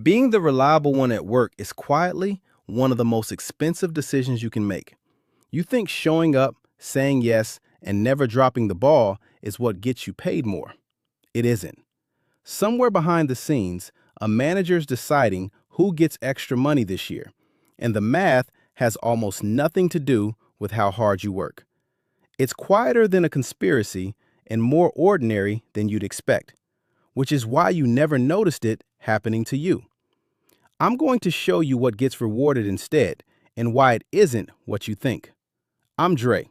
Being the reliable one at work is quietly one of the most expensive decisions you can make. You think showing up, saying yes, and never dropping the ball is what gets you paid more. It isn't. Somewhere behind the scenes, a manager's deciding who gets extra money this year, and the math has almost nothing to do with how hard you work. It's quieter than a conspiracy and more ordinary than you'd expect, which is why you never noticed it happening to you. I'm going to show you what gets rewarded instead and why it isn't what you think. I'm Dre.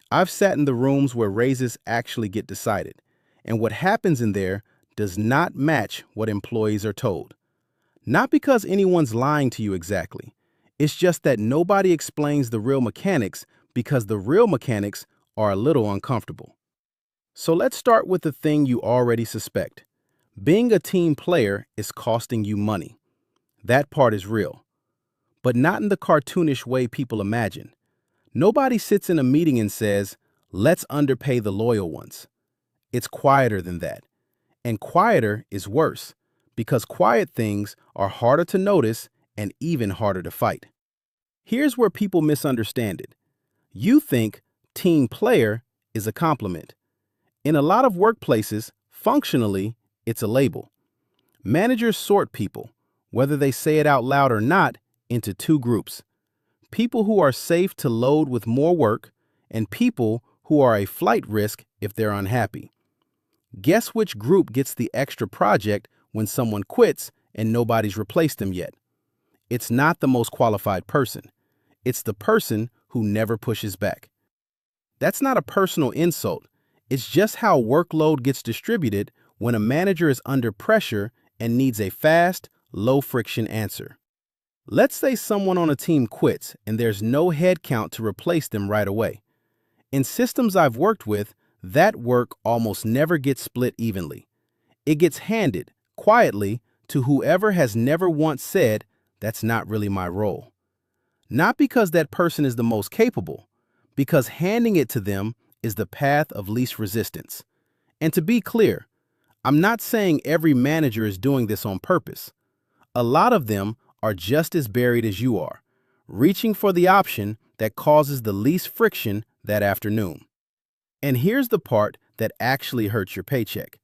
I've sat in the rooms where raises actually get decided, and what happens in there does not match what employees are told. Not because anyone's lying to you exactly. It's just that nobody explains the real mechanics because the real mechanics are a little uncomfortable. So let's start with the thing you already suspect. Being a team player is costing you money. That part is real, but not in the cartoonish way people imagine. Nobody sits in a meeting and says, let's underpay the loyal ones. It's quieter than that. And quieter is worse, because quiet things are harder to notice and even harder to fight. Here's where people misunderstand it. You think team player is a compliment. In a lot of workplaces, functionally, it's a label. Managers sort people, whether they say it out loud or not, into two groups. People who are safe to load with more work and people who are a flight risk if they're unhappy. Guess which group gets the extra project when someone quits and nobody's replaced them yet? It's not the most qualified person. It's the person who never pushes back. That's not a personal insult. It's just how workload gets distributed when a manager is under pressure and needs a fast, low-friction answer. Let's say someone on a team quits and there's no headcount to replace them right away. In systems I've worked with, that work almost never gets split evenly. It gets handed, quietly, to whoever has never once said, that's not really my role. Not because that person is the most capable, because handing it to them is the path of least resistance. And to be clear, I'm not saying every manager is doing this on purpose. A lot of them are just as buried as you are, reaching for the option that causes the least friction that afternoon. And here's the part that actually hurts your paycheck.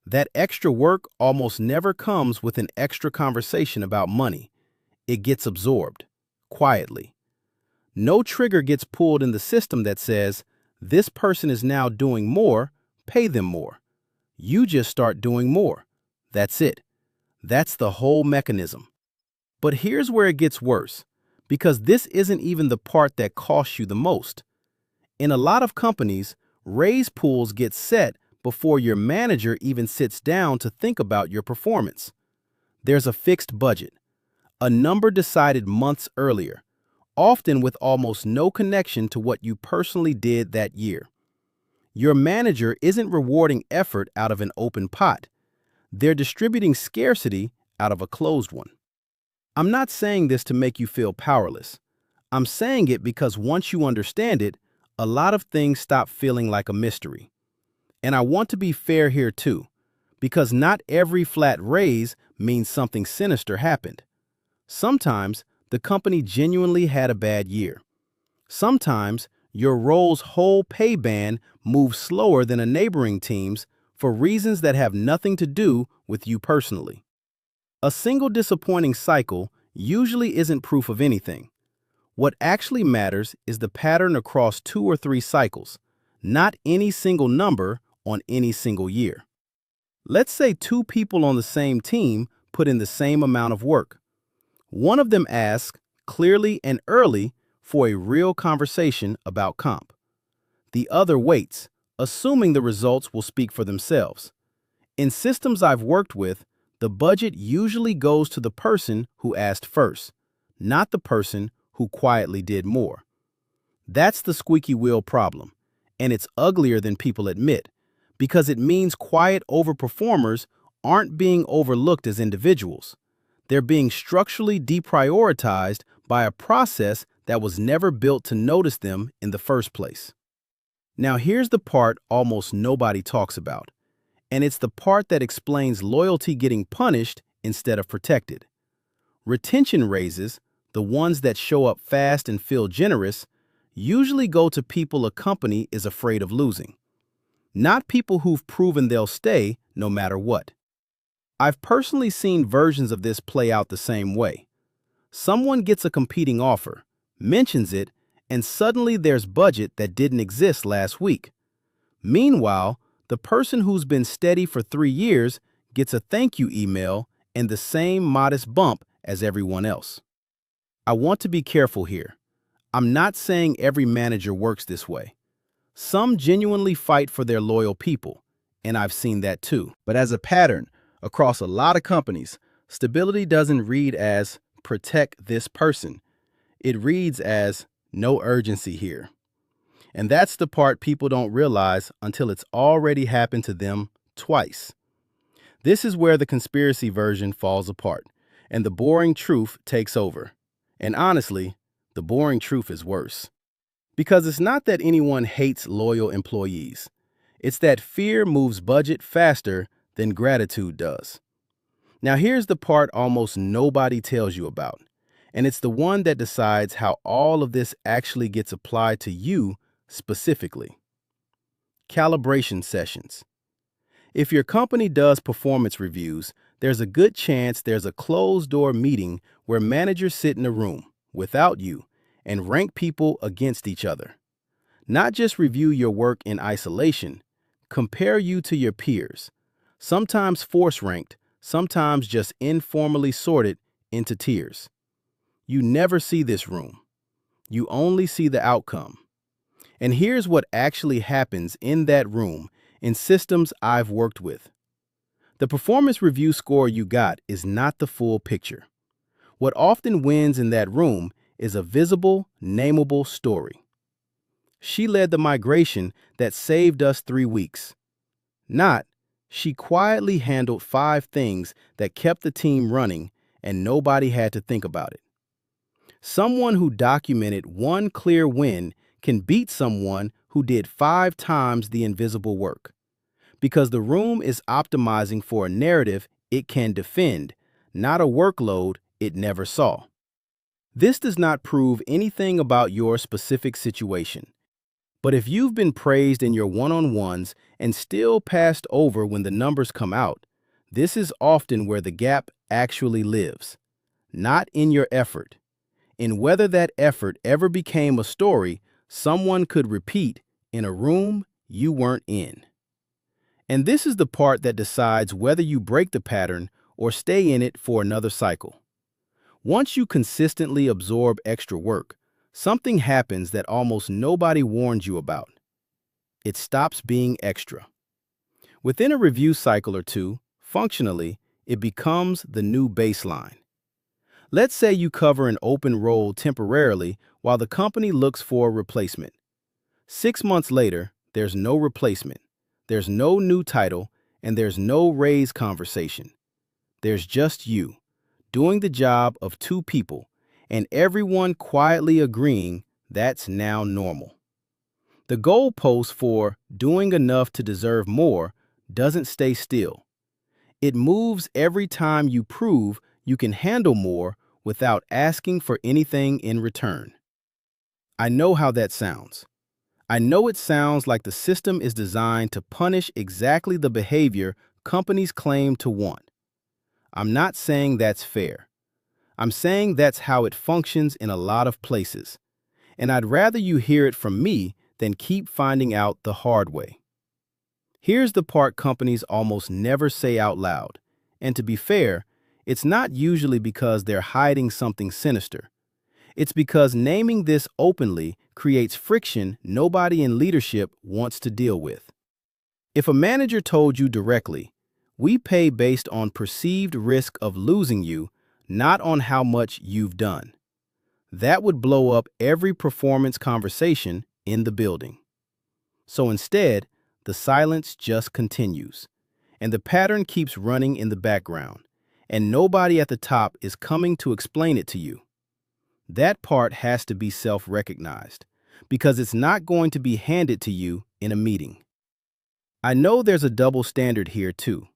That extra work almost never comes with an extra conversation about money. It gets absorbed, quietly. No trigger gets pulled in the system that says, this person is now doing more, pay them more. You just start doing more. That's it. That's the whole mechanism. But here's where it gets worse, because this isn't even the part that costs you the most. In a lot of companies, raise pools get set before your manager even sits down to think about your performance. There's a fixed budget, a number decided months earlier, often with almost no connection to what you personally did that year. Your manager isn't rewarding effort out of an open pot. They're distributing scarcity out of a closed one. I'm not saying this to make you feel powerless. I'm saying it because once you understand it, a lot of things stop feeling like a mystery. And I want to be fair here too, because not every flat raise means something sinister happened. Sometimes the company genuinely had a bad year. Sometimes your role's whole pay band moves slower than a neighboring team's for reasons that have nothing to do with you personally. A single disappointing cycle usually isn't proof of anything. What actually matters is the pattern across 2 or 3 cycles, not any single number on any single year. Let's say 2 people on the same team put in the same amount of work. One of them asks, clearly and early, for a real conversation about comp. The other waits, assuming the results will speak for themselves. In systems I've worked with, the budget usually goes to the person who asked first, not the person who quietly did more. That's the squeaky wheel problem, and it's uglier than people admit, because it means quiet overperformers aren't being overlooked as individuals. They're being structurally deprioritized by a process that was never built to notice them in the first place. Now here's the part almost nobody talks about, and it's the part that explains loyalty getting punished instead of protected. Retention raises, the ones that show up fast and feel generous, usually go to people a company is afraid of losing, not people who've proven they'll stay no matter what. I've personally seen versions of this play out the same way. Someone gets a competing offer, mentions it, and suddenly there's budget that didn't exist last week. Meanwhile, the person who's been steady for 3 years gets a thank you email and the same modest bump as everyone else. I want to be careful here. I'm not saying every manager works this way. Some genuinely fight for their loyal people, and I've seen that too. But as a pattern, across a lot of companies, stability doesn't read as protect this person. It reads as no urgency here. And that's the part people don't realize until it's already happened to them twice. This is where the conspiracy version falls apart, and the boring truth takes over. And honestly, the boring truth is worse. Because it's not that anyone hates loyal employees. It's that fear moves budget faster than gratitude does. Now here's the part almost nobody tells you about, and it's the one that decides how all of this actually gets applied to you specifically. Calibration sessions. If your company does performance reviews, there's a good chance there's a closed-door meeting where managers sit in a room, without you, and rank people against each other. Not just review your work in isolation, compare you to your peers, sometimes force-ranked, sometimes just informally sorted into tiers. You never see this room. You only see the outcome. And here's what actually happens in that room in systems I've worked with. The performance review score you got is not the full picture. What often wins in that room is a visible, nameable story. She led the migration that saved us 3 weeks. Not, she quietly handled 5 things that kept the team running and nobody had to think about it. Someone who documented one clear win can beat someone who did 5 times the invisible work, because the room is optimizing for a narrative it can defend, not a workload it never saw. This does not prove anything about your specific situation. But if you've been praised in your one-on-ones and still passed over when the numbers come out, this is often where the gap actually lives. Not in your effort. In whether that effort ever became a story someone could repeat in a room you weren't in. And this is the part that decides whether you break the pattern or stay in it for another cycle. Once you consistently absorb extra work, something happens that almost nobody warned you about. It stops being extra. Within a review cycle or two, functionally, it becomes the new baseline. Let's say you cover an open role temporarily while the company looks for a replacement. 6 months later, there's no replacement, there's no new title, and there's no raise conversation. There's just you, doing the job of 2 people, and everyone quietly agreeing that's now normal. The goalpost for doing enough to deserve more doesn't stay still. It moves every time you prove you can handle more without asking for anything in return. I know how that sounds. I know it sounds like the system is designed to punish exactly the behavior companies claim to want. I'm not saying that's fair. I'm saying that's how it functions in a lot of places, and I'd rather you hear it from me than keep finding out the hard way. Here's the part companies almost never say out loud, and to be fair, it's not usually because they're hiding something sinister. It's because naming this openly creates friction nobody in leadership wants to deal with. If a manager told you directly, "We pay based on perceived risk of losing you, not on how much you've done," that would blow up every performance conversation in the building. So instead, the silence just continues, and the pattern keeps running in the background, and nobody at the top is coming to explain it to you. That part has to be self-recognized, because it's not going to be handed to you in a meeting. I know there's a double standard here too.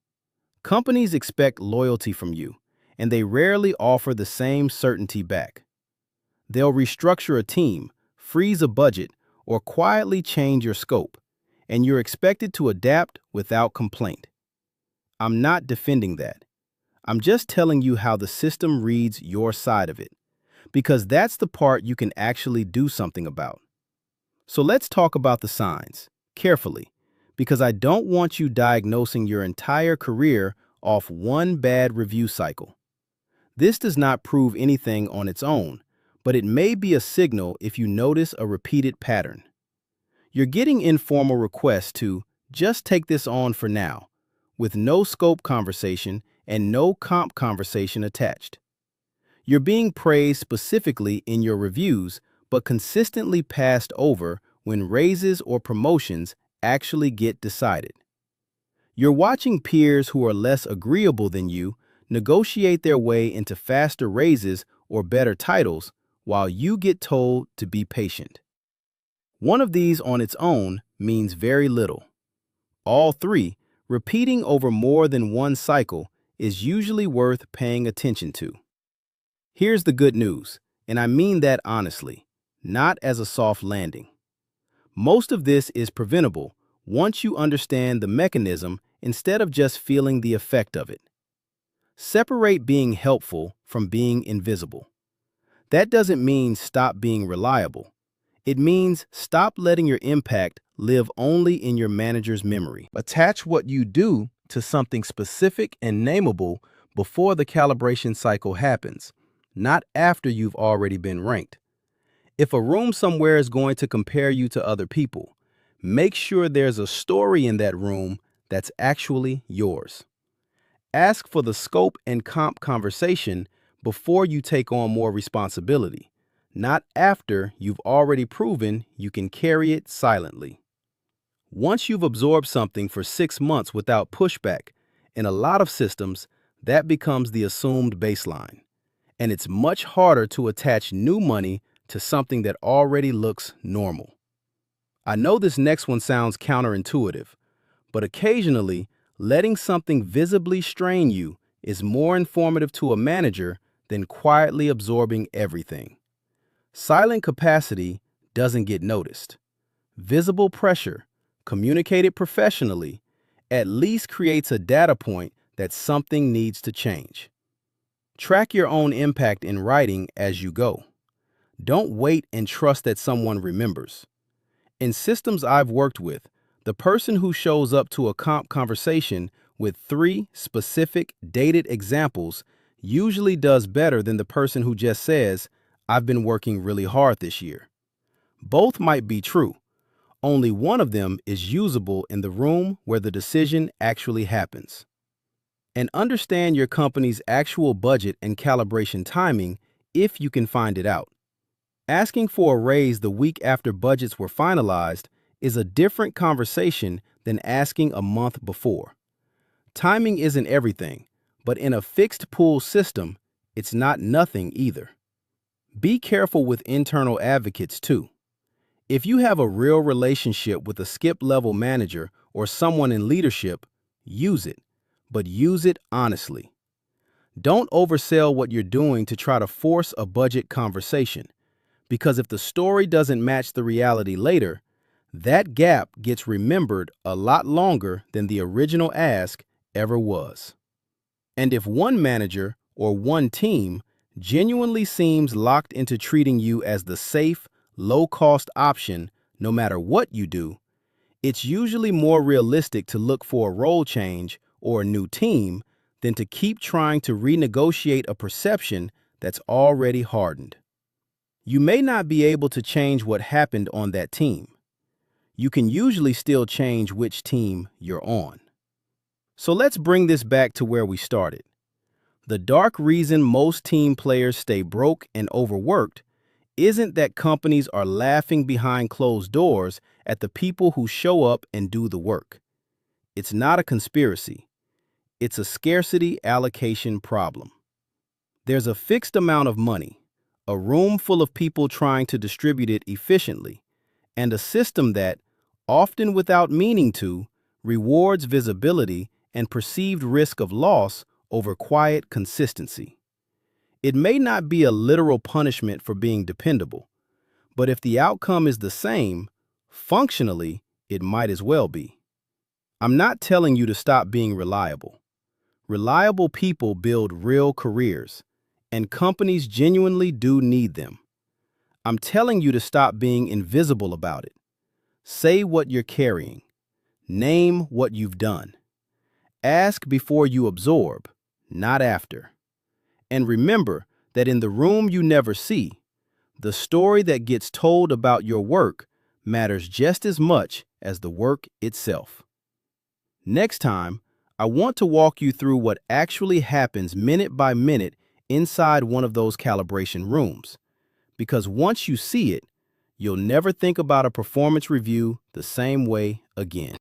Companies expect loyalty from you, and they rarely offer the same certainty back. They'll restructure a team, freeze a budget, or quietly change your scope, and you're expected to adapt without complaint. I'm not defending that. I'm just telling you how the system reads your side of it, because that's the part you can actually do something about. So let's talk about the signs, carefully, because I don't want you diagnosing your entire career off one bad review cycle. This does not prove anything on its own, but it may be a signal if you notice a repeated pattern. You're getting informal requests to just take this on for now, with no scope conversation and no comp conversation attached. You're being praised specifically in your reviews, but consistently passed over when raises or promotions actually get decided. You're watching peers who are less agreeable than you negotiate their way into faster raises or better titles while you get told to be patient. One of these on its own means very little. All three, repeating over more than one cycle, is usually worth paying attention to. Here's the good news, and I mean that honestly, not as a soft landing. Most of this is preventable once you understand the mechanism instead of just feeling the effect of it. Separate being helpful from being invisible. That doesn't mean stop being reliable. It means stop letting your impact live only in your manager's memory. Attach what you do to something specific and nameable before the calibration cycle happens, not after you've already been ranked. If a room somewhere is going to compare you to other people, make sure there's a story in that room that's actually yours. Ask for the scope and comp conversation before you take on more responsibility, not after you've already proven you can carry it silently. Once you've absorbed something for 6 months without pushback, in a lot of systems, that becomes the assumed baseline. And it's much harder to attach new money to something that already looks normal. I know this next one sounds counterintuitive, but occasionally, letting something visibly strain you is more informative to a manager than quietly absorbing everything. Silent capacity doesn't get noticed. Visible pressure, communicated professionally, at least creates a data point that something needs to change. Track your own impact in writing as you go. Don't wait and trust that someone remembers. In systems I've worked with, the person who shows up to a comp conversation with 3 specific, dated examples usually does better than the person who just says, "I've been working really hard this year." Both might be true. Only one of them is usable in the room where the decision actually happens. And understand your company's actual budget and calibration timing if you can find it out. Asking for a raise the week after budgets were finalized is a different conversation than asking a month before. Timing isn't everything, but in a fixed pool system, it's not nothing either. Be careful with internal advocates too. If you have a real relationship with a skip-level manager or someone in leadership, use it, but use it honestly. Don't oversell what you're doing to try to force a budget conversation, because if the story doesn't match the reality later, that gap gets remembered a lot longer than the original ask ever was. And if one manager or one team genuinely seems locked into treating you as the safe, low-cost option no matter what you do, it's usually more realistic to look for a role change or a new team than to keep trying to renegotiate a perception that's already hardened. You may not be able to change what happened on that team. You can usually still change which team you're on. So let's bring this back to where we started. The dark reason most team players stay broke and overworked isn't that companies are laughing behind closed doors at the people who show up and do the work. It's not a conspiracy. It's a scarcity allocation problem. There's a fixed amount of money, a room full of people trying to distribute it efficiently, and a system that, often without meaning to, rewards visibility and perceived risk of loss over quiet consistency. It may not be a literal punishment for being dependable, but if the outcome is the same, functionally, it might as well be. I'm not telling you to stop being reliable. Reliable people build real careers, and companies genuinely do need them. I'm telling you to stop being invisible about it. Say what you're carrying. Name what you've done. Ask before you absorb, not after. And remember that in the room you never see, the story that gets told about your work matters just as much as the work itself. Next time, I want to walk you through what actually happens minute by minute inside one of those calibration rooms. Because once you see it, you'll never think about a performance review the same way again.